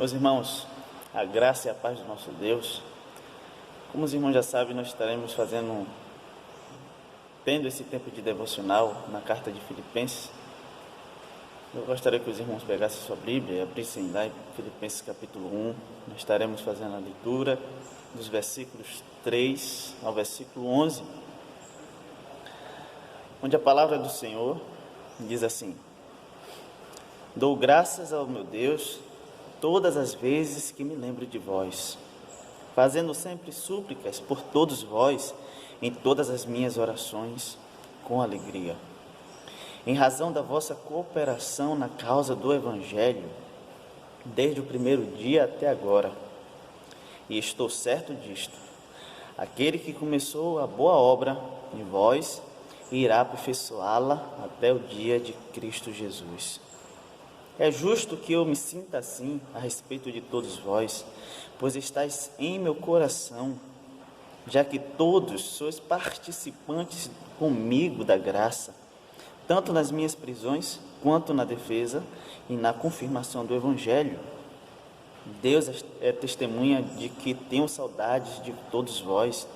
Meus irmãos, a graça e a paz do nosso Deus. Como os irmãos já sabem, nós estaremos tendo esse tempo de devocional na carta de Filipenses. Eu gostaria que os irmãos pegassem sua Bíblia e abrissem lá em Filipenses capítulo 1. Nós estaremos fazendo a leitura dos versículos 3 ao versículo 11, onde a palavra do Senhor diz assim: Dou graças ao meu Deus todas as vezes que me lembro de vós, fazendo sempre súplicas por todos vós em todas as minhas orações com alegria, em razão da vossa cooperação na causa do Evangelho, desde o primeiro dia até agora. E estou certo disto: aquele que começou a boa obra em vós irá aperfeiçoá-la até o dia de Cristo Jesus. É justo que eu me sinta assim a respeito de todos vós, pois estáis em meu coração, já que todos sois participantes comigo da graça, tanto nas minhas prisões, quanto na defesa e na confirmação do Evangelho. Deus é testemunha de que tenho saudades de todos vós,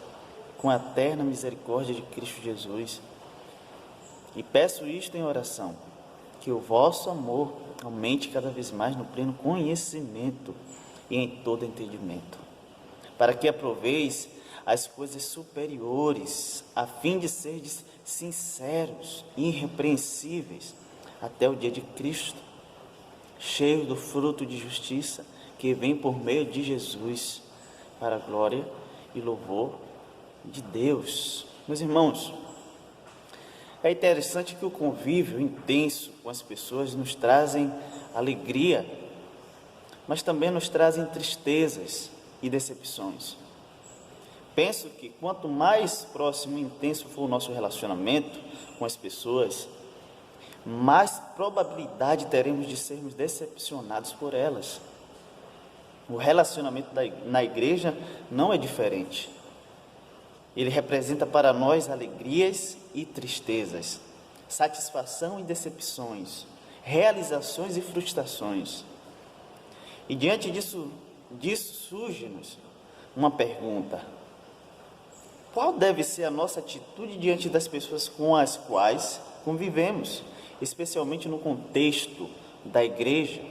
com a eterna misericórdia de Cristo Jesus. E peço isto em oração, que o vosso amor aumente cada vez mais no pleno conhecimento e em todo entendimento, para que aproveis as coisas superiores, a fim de serdes sinceros e irrepreensíveis até o dia de Cristo, cheios do fruto de justiça que vem por meio de Jesus, para a glória e louvor de Deus. Meus irmãos, é interessante que o convívio intenso com as pessoas nos trazem alegria, mas também nos trazem tristezas e decepções. Penso que quanto mais próximo e intenso for o nosso relacionamento com as pessoas, mais probabilidade teremos de sermos decepcionados por elas. O relacionamento na igreja não é diferente. Ele representa para nós alegrias e tristezas, satisfação e decepções, realizações e frustrações. E diante disso surge-nos uma pergunta: qual deve ser a nossa atitude diante das pessoas com as quais convivemos, especialmente no contexto da igreja?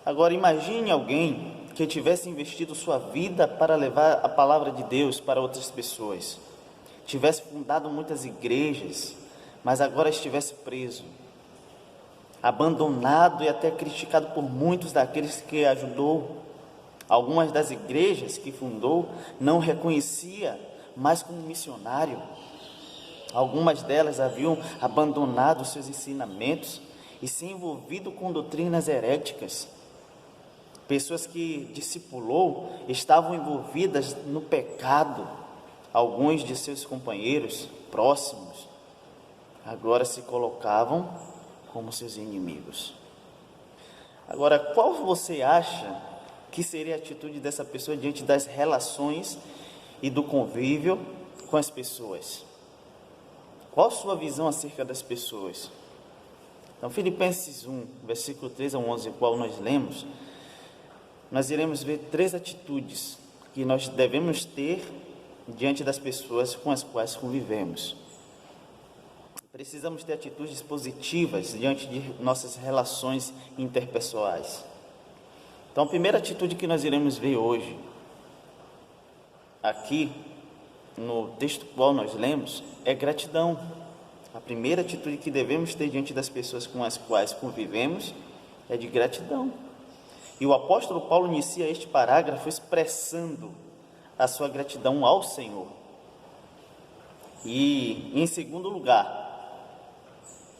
Agora imagine alguém que tivesse investido sua vida para levar a palavra de Deus para outras pessoas, tivesse fundado muitas igrejas, mas agora estivesse preso, abandonado e até criticado por muitos daqueles que ajudou. Algumas das igrejas que fundou não reconhecia mais como missionário. Algumas delas haviam abandonado seus ensinamentos e se envolvido com doutrinas heréticas. Pessoas que discipulou estavam envolvidas no pecado. Alguns de seus companheiros próximos agora se colocavam como seus inimigos. Agora, qual você acha que seria a atitude dessa pessoa diante das relações e do convívio com as pessoas? Qual a sua visão acerca das pessoas? Então, Filipenses 1, versículo 3 ao 11, o qual nós lemos, nós iremos ver 3 atitudes que nós devemos ter diante das pessoas com as quais convivemos. Precisamos ter atitudes positivas diante de nossas relações interpessoais. Então, a primeira atitude que nós iremos ver hoje, aqui no texto qual nós lemos, é gratidão. A primeira atitude que devemos ter diante das pessoas com as quais convivemos é de gratidão. E o apóstolo Paulo inicia este parágrafo expressando a sua gratidão ao Senhor. E, em segundo lugar,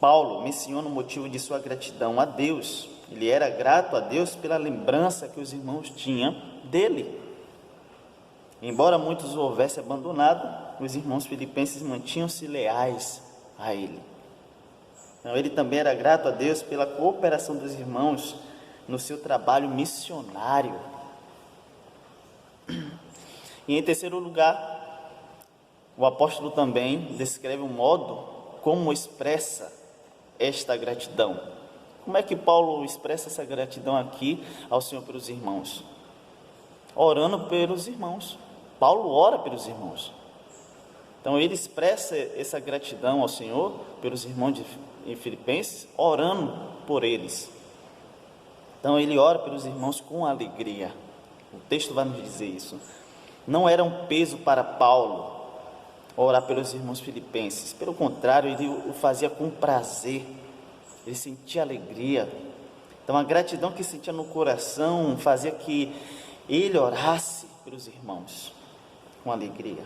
Paulo menciona o motivo de sua gratidão a Deus. Ele era grato a Deus pela lembrança que os irmãos tinham dele. Embora muitos o houvessem abandonado, os irmãos filipenses mantinham-se leais a ele. Então, ele também era grato a Deus pela cooperação dos irmãos no seu trabalho missionário. E em terceiro lugar, o apóstolo também descreve o modo como expressa esta gratidão, Como é que Paulo expressa essa gratidão aqui ao Senhor pelos irmãos? Orando pelos irmãos. Paulo ora pelos irmãos. Então ele expressa essa gratidão ao Senhor pelos irmãos em Filipenses, orando por eles. Então ele ora pelos irmãos com alegria. O texto vai nos dizer isso. Não era um peso para Paulo orar pelos irmãos filipenses. Pelo contrário, ele o fazia com prazer. Ele sentia alegria. Então a gratidão que sentia no coração fazia que ele orasse pelos irmãos com alegria.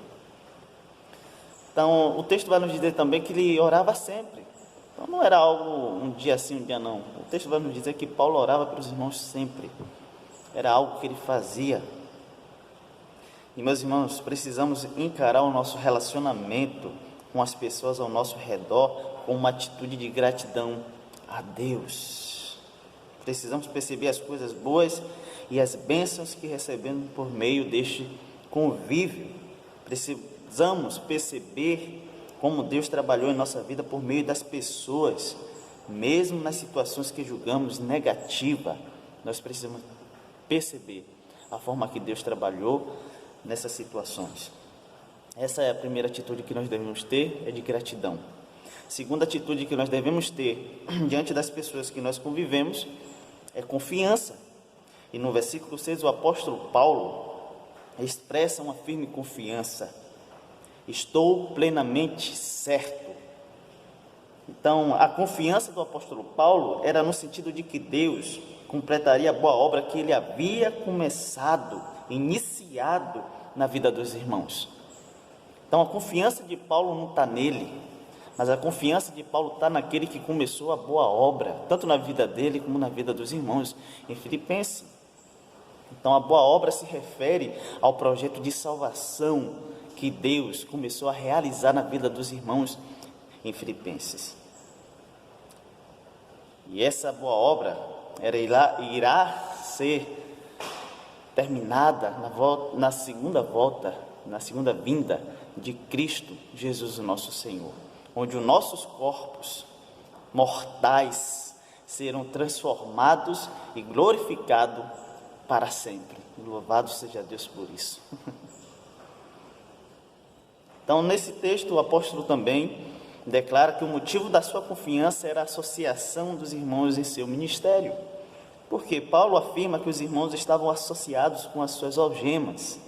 Então o texto vai nos dizer também que ele orava sempre. Então não era algo um dia sim, um dia não. O texto vai nos dizer que Paulo orava pelos irmãos sempre. Era algo que ele fazia. E meus irmãos, precisamos encarar o nosso relacionamento com as pessoas ao nosso redor com uma atitude de gratidão a Deus. Precisamos perceber as coisas boas e as bênçãos que recebemos por meio deste convívio. Precisamos perceber como Deus trabalhou em nossa vida por meio das pessoas, mesmo nas situações que julgamos negativa. Nós precisamos perceber a forma que Deus trabalhou nessas situações. Essa é a primeira atitude que nós devemos ter, é de gratidão. A segunda atitude que nós devemos ter diante das pessoas que nós convivemos é confiança. E no versículo 6 o apóstolo Paulo expressa uma firme confiança. Estou plenamente certo. Então, a confiança do apóstolo Paulo era no sentido de que Deus completaria a boa obra que ele havia começado, iniciado na vida dos irmãos. Então, a confiança de Paulo não está nele, mas a confiança de Paulo está naquele que começou a boa obra, tanto na vida dele como na vida dos irmãos em Filipenses. Então, a boa obra se refere ao projeto de salvação que Deus começou a realizar na vida dos irmãos em Filipenses. E essa boa obra irá ser terminada na segunda volta, na segunda vinda de Cristo Jesus, o nosso Senhor, onde os nossos corpos mortais serão transformados e glorificados para sempre. Louvado seja Deus por isso. Então, nesse texto, o apóstolo também declara que o motivo da sua confiança era a associação dos irmãos em seu ministério. Porque Paulo afirma que os irmãos estavam associados com as suas algemas.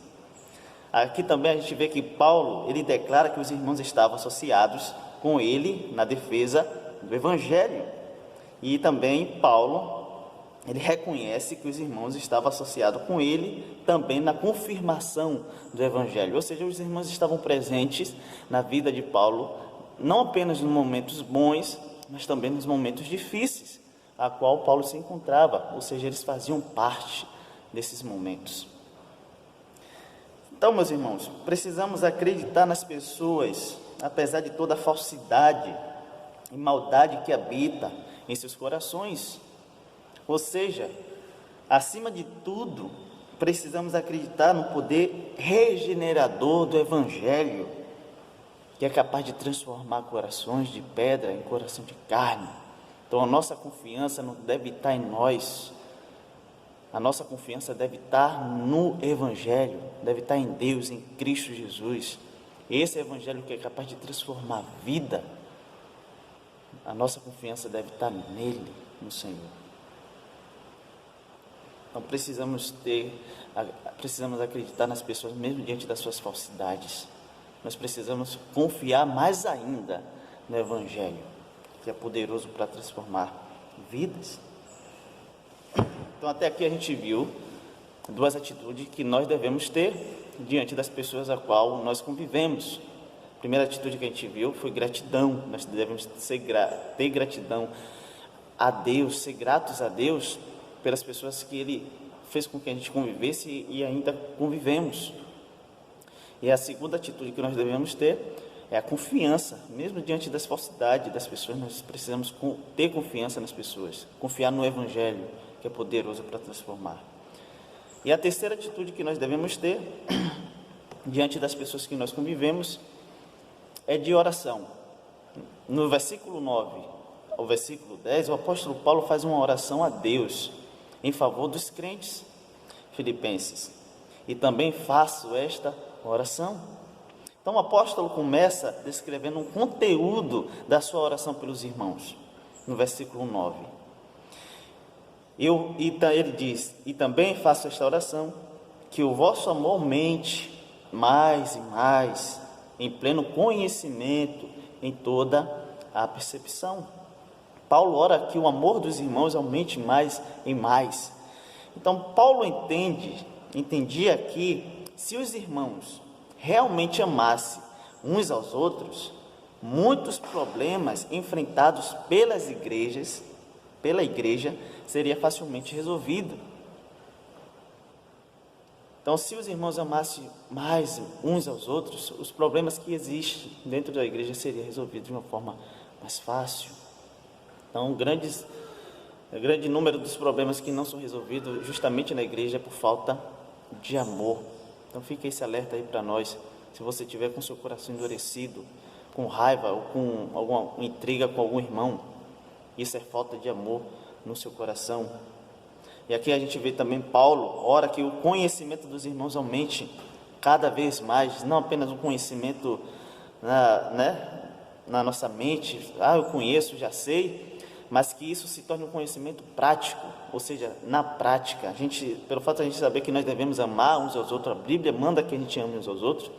Aqui também a gente vê que Paulo, ele declara que os irmãos estavam associados com ele na defesa do Evangelho. E também Paulo, ele reconhece que os irmãos estavam associados com ele também na confirmação do Evangelho. Ou seja, os irmãos estavam presentes na vida de Paulo, não apenas nos momentos bons, mas também nos momentos difíceis, a qual Paulo se encontrava. Ou seja, eles faziam parte desses momentos. Então, meus irmãos, precisamos acreditar nas pessoas, apesar de toda a falsidade e maldade que habita em seus corações. Ou seja, acima de tudo, precisamos acreditar no poder regenerador do Evangelho, que é capaz de transformar corações de pedra em coração de carne. Então a nossa confiança não deve estar em nós, a nossa confiança deve estar no Evangelho, deve estar em Deus, em Cristo Jesus. Esse Evangelho que é capaz de transformar a vida, a nossa confiança deve estar nele, no Senhor. Então precisamos acreditar nas pessoas mesmo diante das suas falsidades. Nós precisamos confiar mais ainda no Evangelho, que é poderoso para transformar vidas. Então até aqui a gente viu duas atitudes que nós devemos ter diante das pessoas a qual nós convivemos. A primeira atitude que a gente viu foi gratidão. Nós devemos ter gratidão a Deus, ser gratos a Deus pelas pessoas que Ele fez com que a gente convivesse e ainda convivemos. E a segunda atitude que nós devemos ter é a confiança, mesmo diante das falsidades das pessoas. Nós precisamos ter confiança nas pessoas, confiar no Evangelho, que é poderoso para transformar. E a terceira atitude que nós devemos ter diante das pessoas que nós convivemos é de oração. No versículo 9, ao versículo 10, o apóstolo Paulo faz uma oração a Deus em favor dos crentes filipenses. E também faço esta oração. Então o apóstolo começa descrevendo um conteúdo da sua oração pelos irmãos, no versículo 9. Ele diz: e também faço esta oração, que o vosso amor aumente mais e mais, em pleno conhecimento, em toda a percepção. Paulo ora que o amor dos irmãos aumente mais e mais. Então Paulo entendia que se os irmãos realmente amassem uns aos outros, muitos problemas enfrentados pela igreja, seria facilmente resolvido. Então, se os irmãos amassem mais uns aos outros, os problemas que existem dentro da igreja seriam resolvidos de uma forma mais fácil. Então, o grande número dos problemas que não são resolvidos justamente na igreja é por falta de amor. Então, fica esse alerta aí para nós. Se você tiver com seu coração endurecido, com raiva ou com alguma intriga com algum irmão, isso é falta de amor no seu coração. E aqui a gente vê também Paulo ora que o conhecimento dos irmãos aumente cada vez mais, não apenas um conhecimento na nossa mente, eu conheço, já sei, mas que isso se torne um conhecimento prático, ou seja, na prática. Pelo fato de a gente saber que nós devemos amar uns aos outros, a Bíblia manda que a gente ame uns aos outros,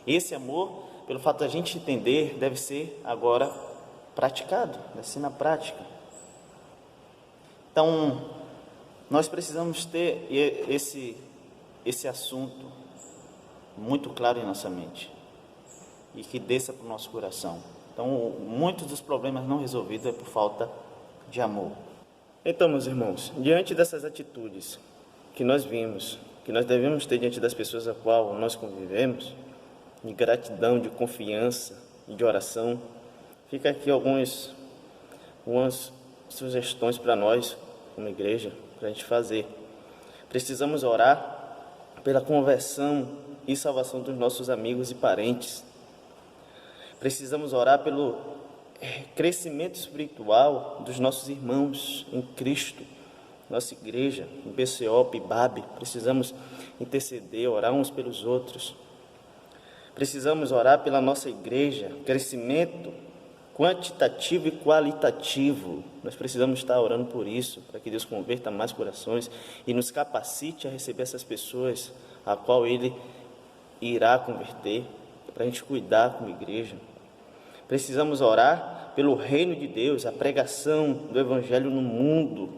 esse amor, pelo fato de a gente entender, deve ser agora praticado, deve ser na prática. Então, nós precisamos ter esse assunto muito claro em nossa mente e que desça para o nosso coração. Então, muitos dos problemas não resolvidos é por falta de amor. Então, meus irmãos, diante dessas atitudes que nós vimos, que nós devemos ter diante das pessoas a qual nós convivemos, de gratidão, de confiança e de oração, fica aqui algumas sugestões para nós, como igreja, para a gente fazer. Precisamos orar pela conversão e salvação dos nossos amigos e parentes. Precisamos orar pelo crescimento espiritual dos nossos irmãos em Cristo, nossa igreja, em PCO, PIBAB. Precisamos interceder, orar uns pelos outros. Precisamos orar pela nossa igreja, crescimento quantitativo e qualitativo. Nós precisamos estar orando por isso, para que Deus converta mais corações e nos capacite a receber essas pessoas a qual Ele irá converter, para a gente cuidar como igreja. Precisamos orar pelo reino de Deus, a pregação do Evangelho no mundo.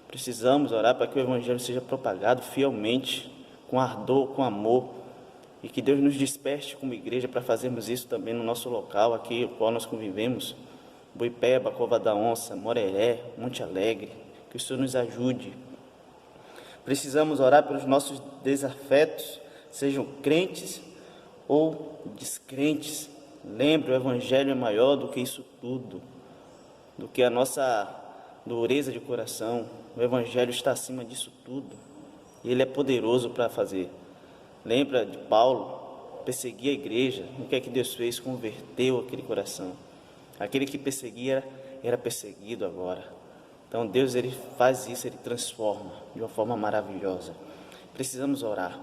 Precisamos orar para que o Evangelho seja propagado fielmente, com ardor, com amor, e que Deus nos desperte como igreja para fazermos isso também no nosso local, aqui, o qual nós convivemos, Boipeba, Cova da Onça, Moreré, Monte Alegre, que o Senhor nos ajude. Precisamos orar pelos nossos desafetos, sejam crentes ou descrentes. Lembre, o Evangelho é maior do que isso tudo, do que a nossa dureza de coração. O Evangelho está acima disso tudo, e Ele é poderoso para fazer. Lembra de Paulo, perseguia a igreja, o que é que Deus fez? Converteu aquele coração. Aquele que perseguia era perseguido agora. Então Deus, Ele faz isso, Ele transforma de uma forma maravilhosa. Precisamos orar.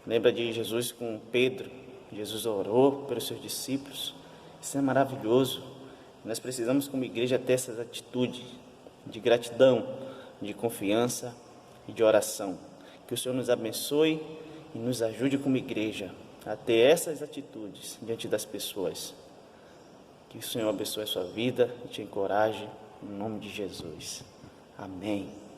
Lembra de Jesus com Pedro? Jesus orou pelos seus discípulos. Isso é maravilhoso. Nós precisamos como igreja ter essas atitudes de gratidão, de confiança e de oração. Que o Senhor nos abençoe e nos ajude como igreja a ter essas atitudes diante das pessoas. Que o Senhor abençoe a sua vida e te encoraje, em nome de Jesus. Amém.